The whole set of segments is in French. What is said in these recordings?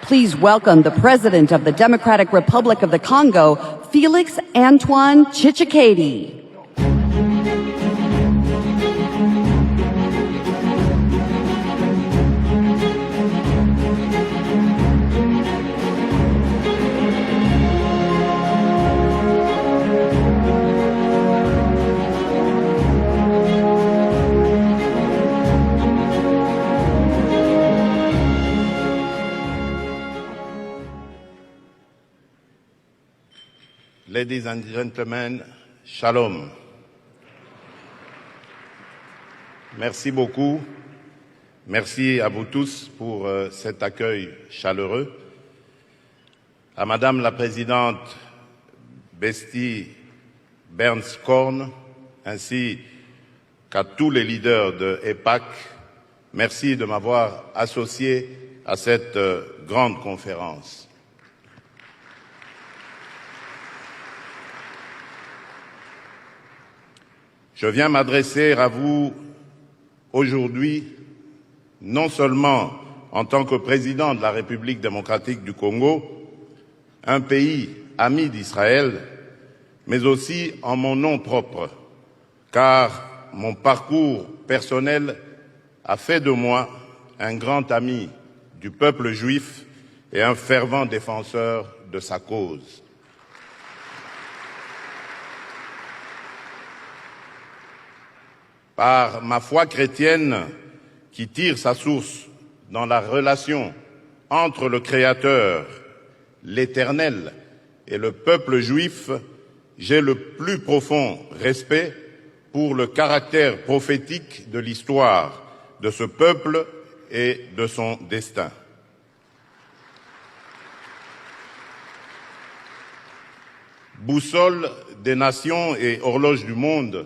Please welcome the President of the Democratic Republic of the Congo, Felix Antoine Tshisekedi. Ladies and gentlemen, shalom. Merci beaucoup. Merci à vous tous pour cet accueil chaleureux. À Madame la Présidente Besti Bernskorn, ainsi qu'à tous les leaders de EPAC, merci de m'avoir associé à cette grande conférence. Je viens m'adresser à vous aujourd'hui, non seulement en tant que président de la République démocratique du Congo, un pays ami d'Israël, mais aussi en mon nom propre, car mon parcours personnel a fait de moi un grand ami du peuple juif et un fervent défenseur de sa cause. Par ma foi chrétienne qui tire sa source dans la relation entre le Créateur, l'Éternel et le peuple juif, j'ai le plus profond respect pour le caractère prophétique de l'histoire de ce peuple et de son destin. Boussole des nations et horloge du monde,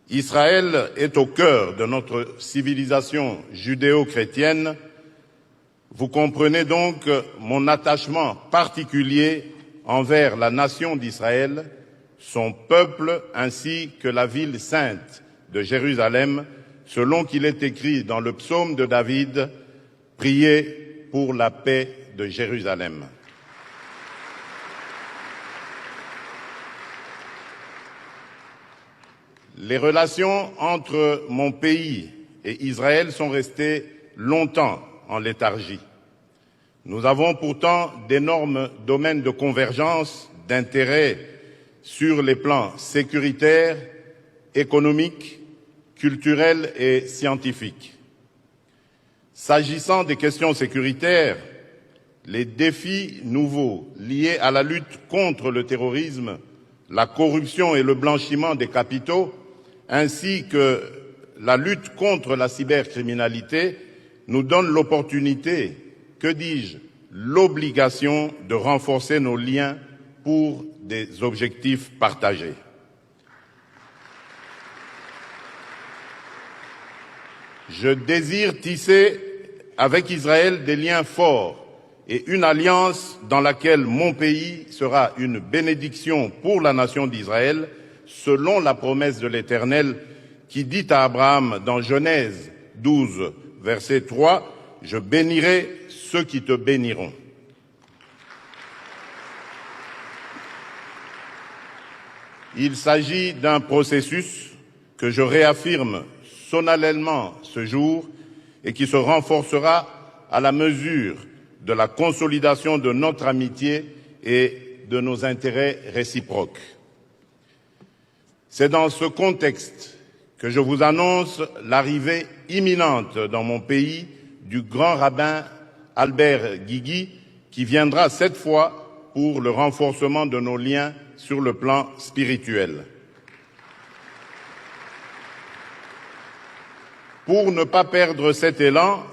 Israël est au cœur de notre civilisation judéo-chrétienne. Vous comprenez donc mon attachement particulier envers la nation d'Israël, son peuple ainsi que la ville sainte de Jérusalem, selon qu'il est écrit dans le psaume de David, « Priez pour la paix de Jérusalem ». Les relations entre mon pays et Israël sont restées longtemps en léthargie. Nous avons pourtant d'énormes domaines de convergence, d'intérêt sur les plans sécuritaires, économiques, culturels et scientifiques. S'agissant des questions sécuritaires, les défis nouveaux liés à la lutte contre le terrorisme, la corruption et le blanchiment des capitaux, ainsi que la lutte contre la cybercriminalité, nous donnent l'opportunité, que dis-je, l'obligation de renforcer nos liens pour des objectifs partagés. Je désire tisser avec Israël des liens forts et une alliance dans laquelle mon pays sera une bénédiction pour la nation d'Israël, selon la promesse de l'Éternel qui dit à Abraham dans Genèse 12, verset 3, « Je bénirai ceux qui te béniront ». Il s'agit d'un processus que je réaffirme solennellement ce jour et qui se renforcera à la mesure de la consolidation de notre amitié et de nos intérêts réciproques. C'est dans ce contexte que je vous annonce l'arrivée imminente dans mon pays du grand rabbin Albert Guigui, qui viendra cette fois pour le renforcement de nos liens sur le plan spirituel. Pour ne pas perdre cet élan,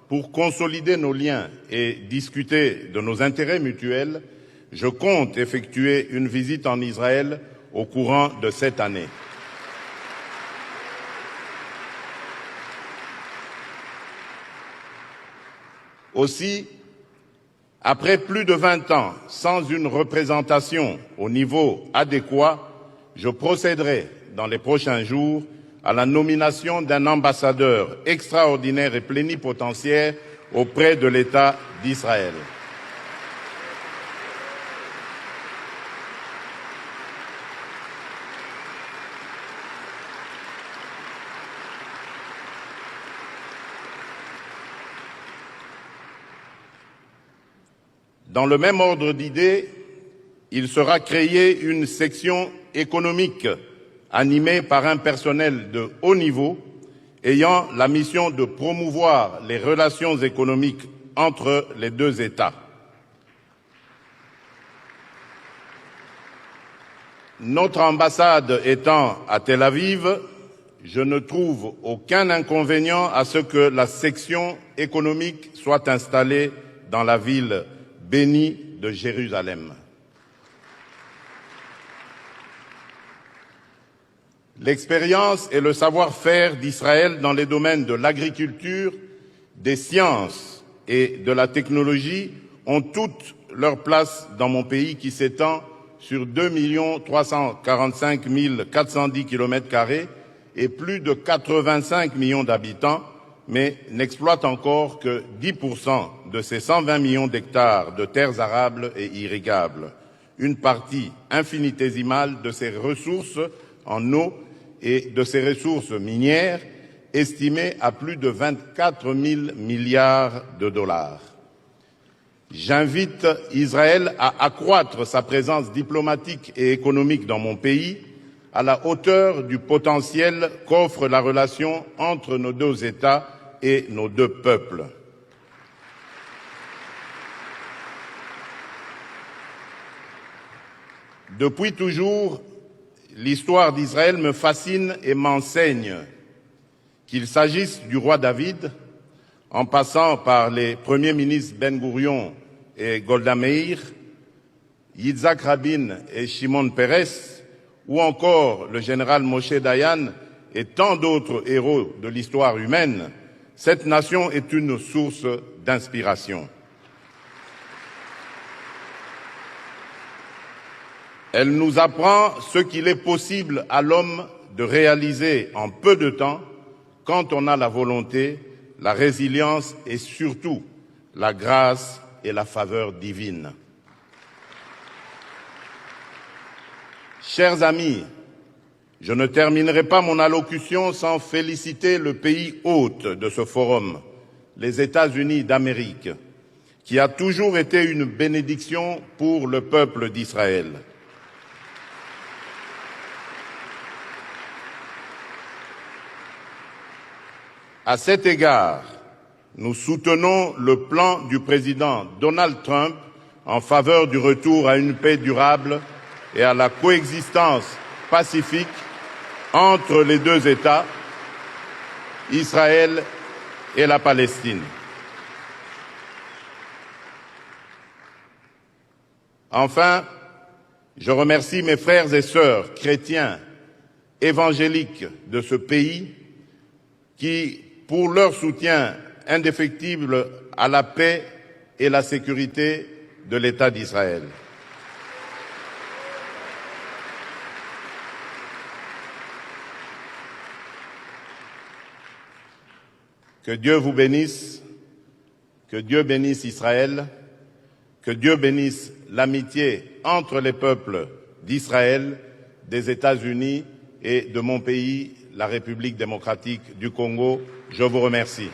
pour consolider nos liens et discuter de nos intérêts mutuels, je compte effectuer une visite en Israël au courant de cette année. Aussi, après plus de 20 ans sans une représentation au niveau adéquat, je procéderai dans les prochains jours à la nomination d'un ambassadeur extraordinaire et plénipotentiaire auprès de l'État d'Israël. Dans le même ordre d'idées, il sera créé une section économique animée par un personnel de haut niveau ayant la mission de promouvoir les relations économiques entre les deux États. Notre ambassade étant à Tel Aviv, je ne trouve aucun inconvénient à ce que la section économique soit installée dans la ville bénie de Jérusalem. L'expérience et le savoir-faire d'Israël dans les domaines de l'agriculture, des sciences et de la technologie ont toute leur place dans mon pays qui s'étend sur 2 345 410 km² et plus de 85 millions d'habitants, mais n'exploite encore que 10% de ces 120 millions d'hectares de terres arables et irrigables, une partie infinitésimale de ces ressources en eau et de ses ressources minières, estimées à plus de 24 000 milliards de dollars. J'invite Israël à accroître sa présence diplomatique et économique dans mon pays à la hauteur du potentiel qu'offre la relation entre nos deux États et nos deux peuples. Depuis toujours, l'histoire d'Israël me fascine et m'enseigne, qu'il s'agisse du roi David, en passant par les premiers ministres Ben Gourion et Golda Meir, Yitzhak Rabin et Shimon Peres, ou encore le général Moshe Dayan et tant d'autres héros de l'histoire humaine, cette nation est une source d'inspiration. Elle nous apprend ce qu'il est possible à l'homme de réaliser en peu de temps quand on a la volonté, la résilience et surtout la grâce et la faveur divine. Chers amis, je ne terminerai pas mon allocution sans féliciter le pays hôte de ce forum, les États-Unis d'Amérique, qui a toujours été une bénédiction pour le peuple d'Israël. À cet égard, nous soutenons le plan du président Donald Trump en faveur du retour à une paix durable et à la coexistence pacifique entre les deux États, Israël et la Palestine. Enfin, je remercie mes frères et sœurs chrétiens évangéliques de ce pays qui, pour leur soutien indéfectible à la paix et la sécurité de l'État d'Israël. Que Dieu vous bénisse, que Dieu bénisse Israël, que Dieu bénisse l'amitié entre les peuples d'Israël, des États-Unis et de mon pays, la République démocratique du Congo. Je vous remercie.